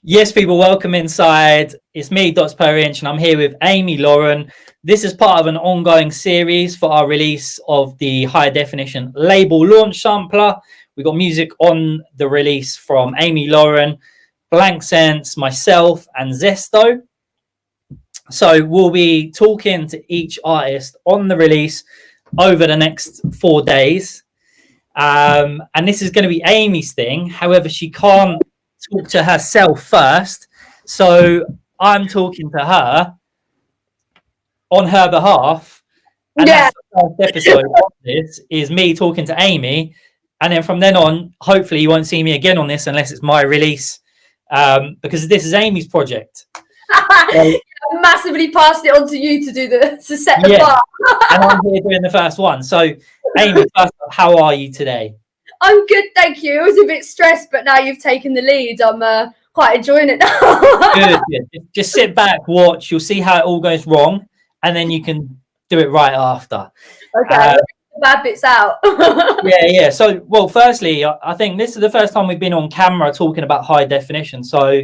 Yes, people, welcome inside. It's me, Dots Per Inch, and I'm here with Amy Lauren. This is part of an ongoing series for our release of the high definition label launch sampler. We got music on the release from Amy Lauren, Blank Sense, myself, and Zesto. So we'll be talking to each artist on the release over the next 4 days. And this is going to be Amy's thing. However, she can't talk to herself first, so I'm talking to her on her behalf, and that's the first episode of this is me talking to Amy, and then from then on hopefully you won't see me again on this unless it's my release, because this is Amy's project. I massively passed it on to you to do to set the bar. And I'm here doing the first one. So Amy, first up, how are you today? I'm good, thank you. I was a bit stressed, but now you've taken the lead. I'm quite enjoying it now. Good. Just sit back, watch. You'll see how it all goes wrong, and then you can do it right after. Okay, the bad bits out. Yeah. So, well, firstly, I think this is the first time we've been on camera talking about high definition. So,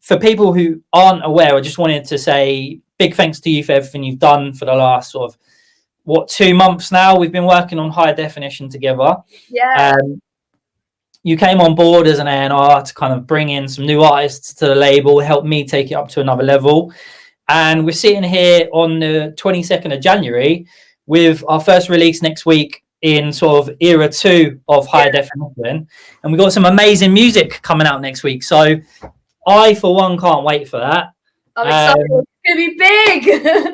for people who aren't aware, I just wanted to say big thanks to you for everything you've done for the last sort of 2 months now. We've been working on high definition together. You came on board as an A&R to kind of bring in some new artists to the label, help me take it up to another level. And we're sitting here on the 22nd of January with our first release next week in sort of era 2 of high definition. And we've got some amazing music coming out next week. So I, for one, can't wait for that. I'm excited. It's going to be big.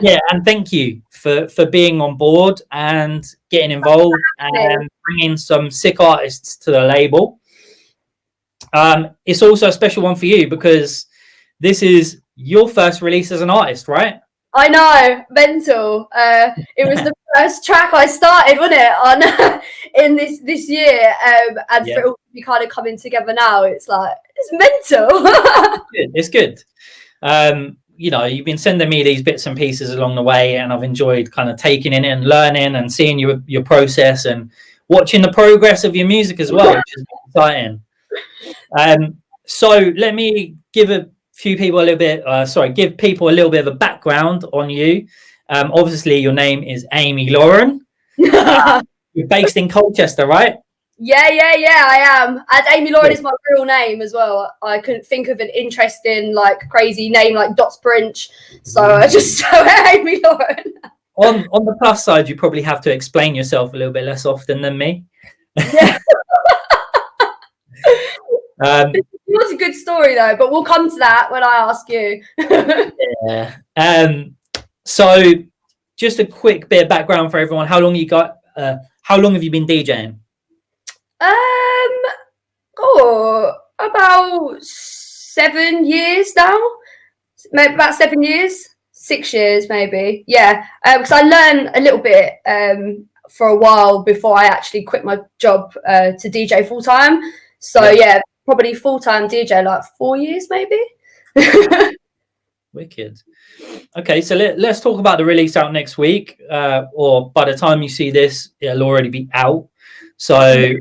Yeah, and thank you for being on board and getting involved and bringing some sick artists to the label. It's also a special one for you because this is your first release as an artist, right? I know, mental. It was the first track I started, wasn't it, on in this year, and for it all to be kind of coming together now, it's like it's mental. It's good. You've been sending me these bits and pieces along the way, and I've enjoyed kind of taking in it and learning and seeing your process and watching the progress of your music as well, which is exciting. So let me give people a little bit of a background on you. Obviously your name is Amy Lauren. You're based in Colchester, right? Yeah, I am. And Amy Lauren is my real name as well. I couldn't think of an interesting, crazy name like Dots Per Inch, so I just Amy Lauren. On the plus side, you probably have to explain yourself a little bit less often than me. Yeah. It was a good story though, but we'll come to that when I ask you. So just a quick bit of background for everyone. How long have you been DJing? About 7 years now. Maybe about 7 years, 6 years maybe. Yeah, because I learned a little bit for a while before I actually quit my job to DJ full time. So probably full time DJ 4 years maybe. Wicked. Okay, so let's talk about the release out next week, or by the time you see this, it'll already be out. So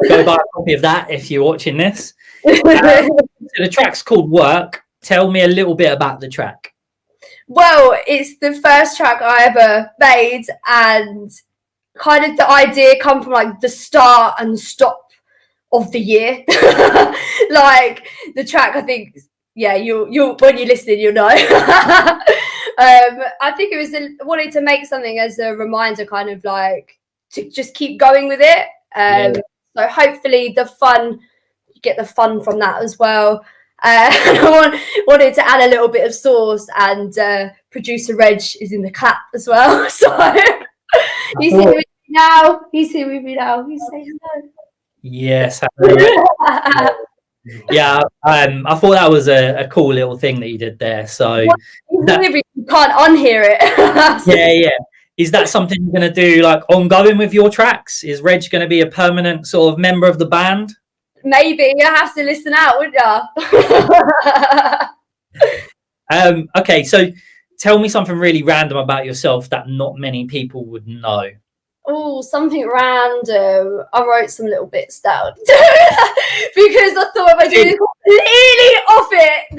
go buy a copy of that if you're watching this. So the track's called Work. Tell me a little bit about the track. Well, it's the first track I ever made, and kind of the idea come from the start and stop of the year. The track, I think, you'll when you listen, you'll know. I think it was wanted to make something as a reminder, kind of to just keep going with it. So hopefully you get the fun from that as well. I wanted to add a little bit of sauce, and producer Reg is in the clap as well. So he's here with me now. He's saying no. Yes. Yeah, I thought that was a cool little thing that you did there. So you can't unhear it. Yeah. Is that something you're going to do ongoing with your tracks? Is Reg going to be a permanent sort of member of the band? Maybe. You have to listen out, wouldn't you? Okay, so tell me something really random about yourself that not many people would know. Oh, something random. I wrote some little bits down because I thought if I do this completely off it,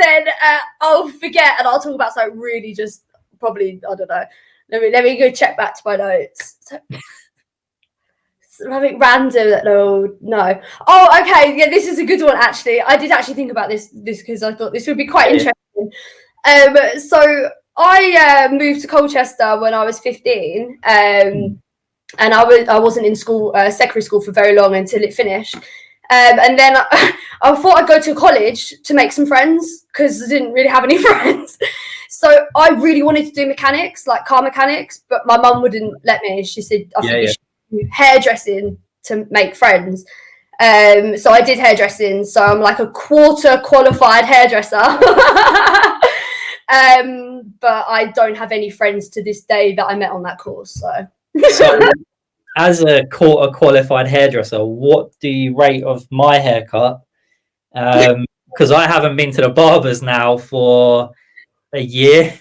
I'll forget and I'll talk about something really just probably, I don't know. Let me go check back to my notes. Something random that no. Oh, okay. Yeah, this is a good one actually. I did actually think about this because I thought this would be quite interesting. So I moved to Colchester when I was 15. And I wasn't in school, secondary school for very long until it finished. And then I thought I'd go to college to make some friends because I didn't really have any friends. So I really wanted to do mechanics, like car mechanics, but my mum wouldn't let me. She said, I think you should do hairdressing to make friends. So I did hairdressing. So I'm like a quarter qualified hairdresser. But I don't have any friends to this day that I met on that course. So as a quarter qualified hairdresser, what do you rate of my haircut? Because I haven't been to the barbers now for a year.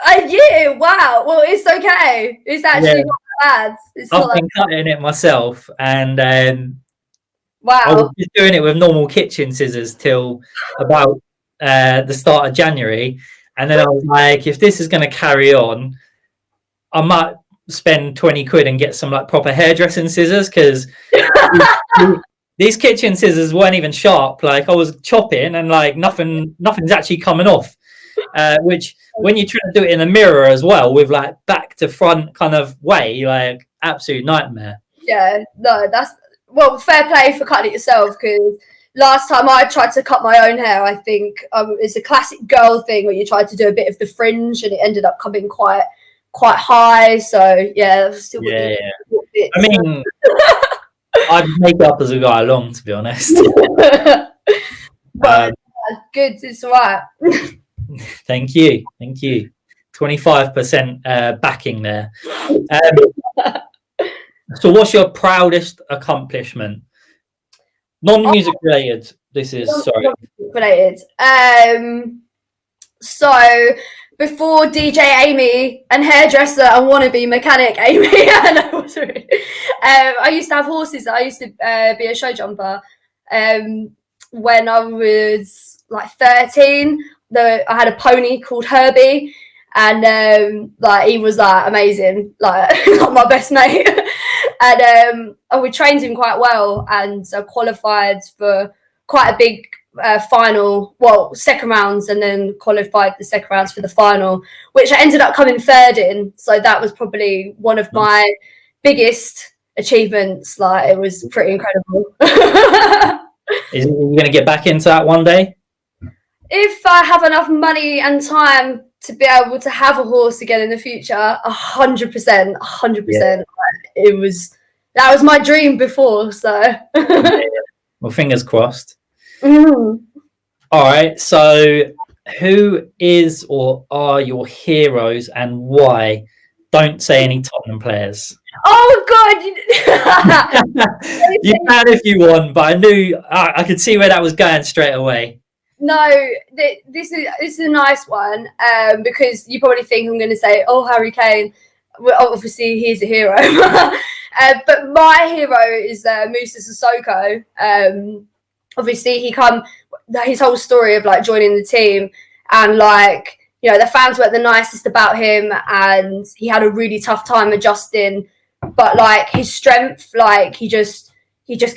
A year? Wow. Well, it's okay. It's actually not bad. I've been cutting it myself, and wow. I was just doing it with normal kitchen scissors till about the start of January, and then I was like, if this is going to carry on, I might spend 20 quid and get some like proper hairdressing scissors, because these kitchen scissors weren't even sharp. Like I was chopping and like nothing's actually coming off, which when you try to do it in a mirror as well with like back to front kind of way, like absolute nightmare. Yeah, no, that's, well, fair play for cutting it yourself, because last time I tried to cut my own hair, I think it's a classic girl thing where you tried to do a bit of the fringe and it ended up coming quite high. So yeah, still bits. I mean, I'd make up as I go along, to be honest. But good, it's all right. Thank you. 25% backing there. So what's your proudest accomplishment? Non-music related. This is sorry. Related. So before DJ Amy and hairdresser and wannabe mechanic Amy, I used to have horses. I used to be a show jumper. When I was like 13, I had a pony called Herbie, and like he was like amazing, like my best mate. And we trained him quite well, and qualified for quite a big final, well, second rounds, and then qualified the second rounds for the final, which I ended up coming third in. So that was probably one of my biggest achievements. Like it was pretty incredible. Is you going to get back into that one day? If I have enough money and time to be able to have a horse again in the future, 100%. That was my dream before. So, well, fingers crossed. Mm. All right. So, who is or are your heroes and why? Don't say any Tottenham players. Oh God! You can if you want, but I knew I could see where that was going straight away. No, this is a nice one, because you probably think I'm going to say, "Oh, Harry Kane." Well, obviously, he's a hero, but my hero is Musa Sissoko. Obviously, his whole story of like joining the team, and like, you know, the fans weren't the nicest about him, and he had a really tough time adjusting. But like his strength, like he just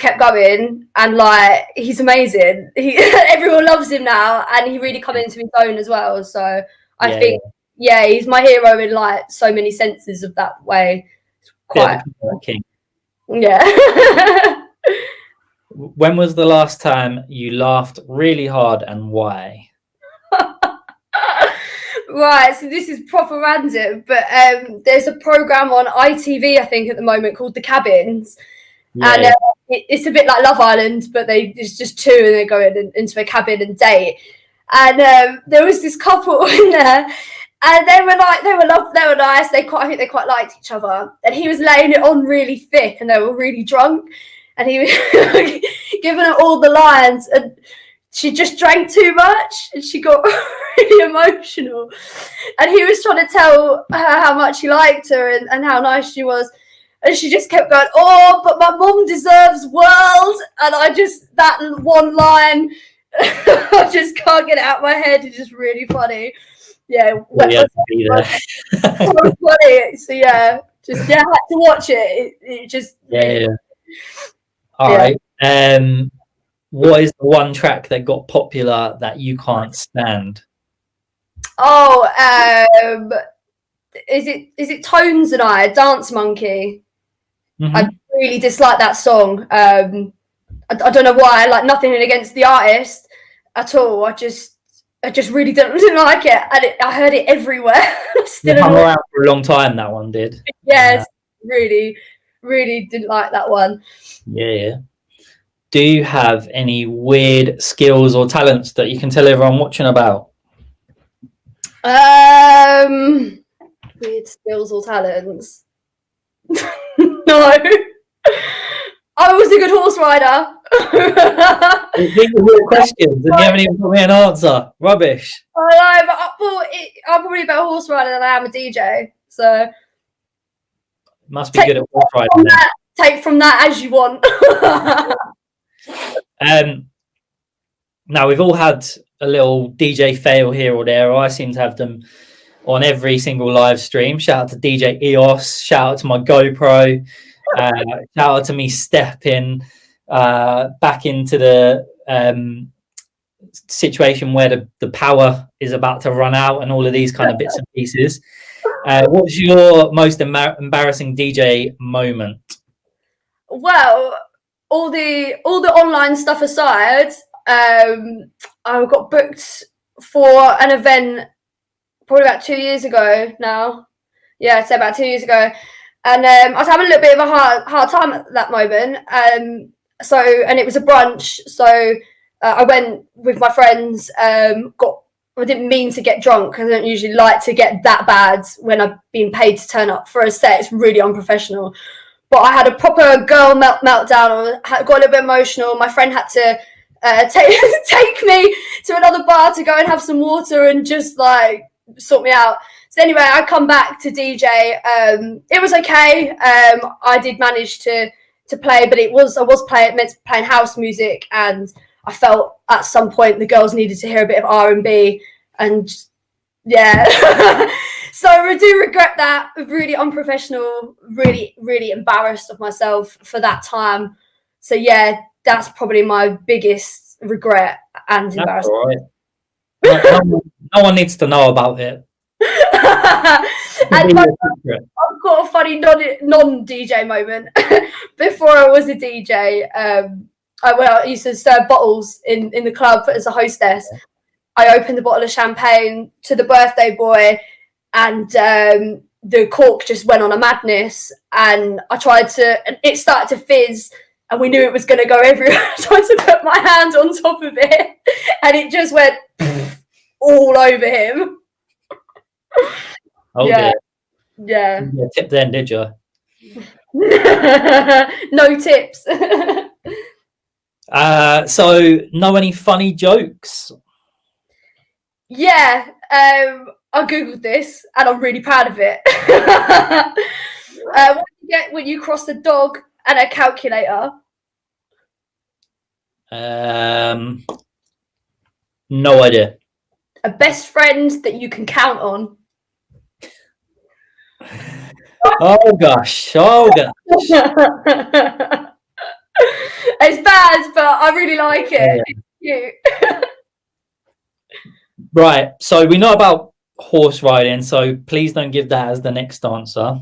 kept going, and like he's amazing. Everyone loves him now, and he really come into his own as well. So I think, he's my hero in like so many senses of that way. It's quite king. Yeah. When was the last time you laughed really hard, and why? Right, so this is proper random, but there's a program on ITV, I think, at the moment called The Cabins. And it's a bit like Love Island, but it's just two, and they go into a cabin and date. And there was this couple in there, and they were nice. I think they quite liked each other. And he was laying it on really thick, and they were really drunk. And he was giving her all the lines, and she just drank too much, and she got really emotional. And he was trying to tell her how much he liked her and how nice she was. And she just kept going, "Oh, but my mum deserves world." And that one line I just can't get it out of my head. It's just really funny. Yeah, Well, you have to be there. so funny. So yeah, just I had to watch it. It just Yeah. All right. What is the one track that got popular that you can't stand? Oh, is it Tones and I, Dance Monkey? Mm-hmm. I really dislike that song. I don't know why. Like nothing against the artist at all. I just really didn't like it, and I heard it everywhere. Still hung around for a long time. That one did. Yes, really didn't like that one. Yeah. Do you have any weird skills or talents that you can tell everyone watching about? Weird skills or talents? No. I was a good horse rider. These are real questions, and you haven't even put me an answer. Rubbish. I know, but I'm probably a better horse rider than I am a DJ. So must be good at horse riding. Take from that as you want. Now we've all had a little DJ fail here or there. I seem to have them on every single live stream. Shout out to DJ EOS. Shout out to my GoPro. Shout out to me stepping back into the situation where the power is about to run out and all of these kind of bits and pieces. What's your most embarrassing DJ moment? Well, all the online stuff aside, I got booked for an event probably about 2 years ago now. Yeah, I'd say about 2 years ago. And I was having a little bit of a hard time at that moment. And it was a brunch. So I went with my friends, I didn't mean to get drunk. I don't usually like to get that bad when I've been paid to turn up for a set. It's really unprofessional. But I had a proper girl meltdown. I got a little bit emotional. My friend had to take me to another bar to go and have some water and just like sort me out. So anyway, I come back to DJ. It was okay. I did manage to play, but I was meant to be playing house music, and I felt at some point the girls needed to hear a bit of R&B, and yeah. So I do regret that. Really unprofessional. Really, really embarrassed of myself for that time. So yeah, that's probably my biggest regret and embarrassment. That's all right. No one needs to know about it. And I've got a funny non-DJ moment. Before I was a DJ, I used to serve bottles in the club as a hostess. I opened a bottle of champagne to the birthday boy, and the cork just went on a madness, and it started to fizz, and we knew it was going to go everywhere. I tried to put my hand on top of it, and it just went all over him. Oh, yeah. Yeah. Tip then, did you? No tips. So, know any funny jokes? Yeah. I googled this, and I'm really proud of it. What do you get when you cross a dog and a calculator? No idea. A best friend that you can count on. Oh gosh. It's bad, but I really like it. Yeah. It's cute. Right. So we know about horse riding, so please don't give that as the next answer.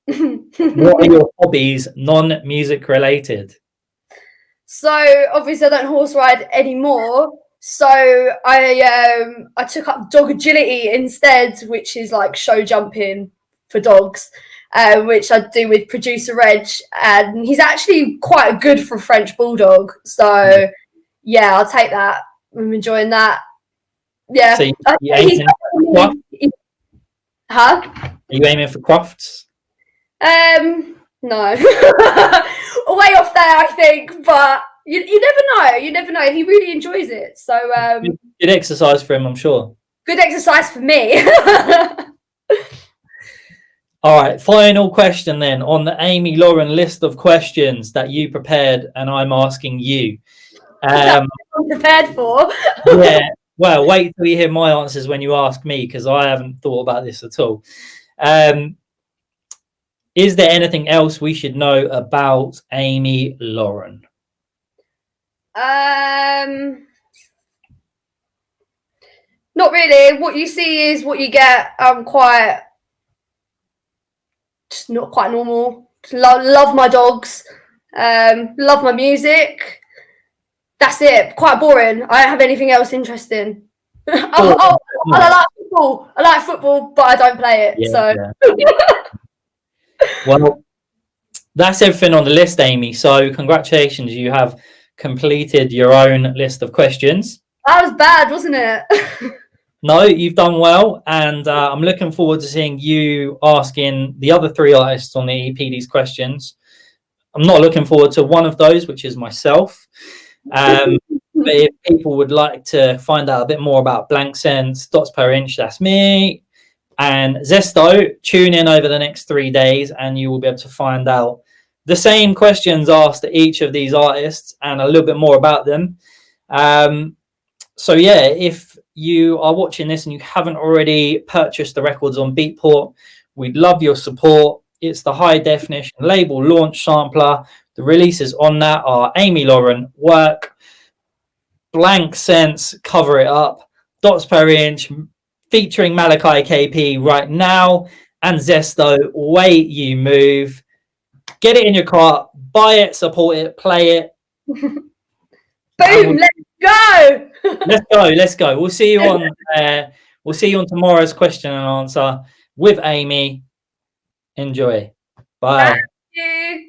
What are your hobbies, non-music related? So obviously I don't horse ride anymore. So I took up dog agility instead, which is like show jumping for dogs, which I do with producer Reg, and he's actually quite good for French bulldog. So yeah, I'll take that. I'm enjoying that. Yeah. So you aiming for huh? Are you aiming for Crofts? No. Way off there, I think, but you never know. You never know. He really enjoys it. So good exercise for him, I'm sure. Good exercise for me. All right, final question then on the Amy Lauren list of questions that you prepared and I'm asking you. That's Um, what I'm prepared for. yeah. Well, wait till you hear my answers when you ask me, because I haven't thought about this at all. Is there anything else we should know about Amy Lauren? Not really. What you see is what you get. I'm quite just not quite normal. Love my dogs. Love my music. That's it. Quite boring. I don't have anything else interesting. I like football. I like football, but I don't play it. Yeah, so. yeah. Well, that's everything on the list, Amy. So congratulations, you have completed your own list of questions. That was bad, wasn't it? No, you've done well, and I'm looking forward to seeing you asking the other 3 artists on the EP these questions. I'm not looking forward to one of those, which is myself. But if people would like to find out a bit more about Blank Sense, Dots Per Inch, that's me, and Zesto, tune in over the next 3 days and you will be able to find out the same questions asked to each of these artists and a little bit more about them. So yeah, if you are watching this and you haven't already purchased the records on Beatport, we'd love your support. It's the high definition label launch sampler. The releases on that are Amy Lauren, Work, Blank Sense, Cover It Up, Dots Per Inch, featuring Malachi KP, Right Now, and Zesto, Wait You Move. Get it in your cart, buy it, support it, play it. Boom, let's go. Let's go. We'll see you on tomorrow's question and answer with Amy. Enjoy. Bye. Thank you.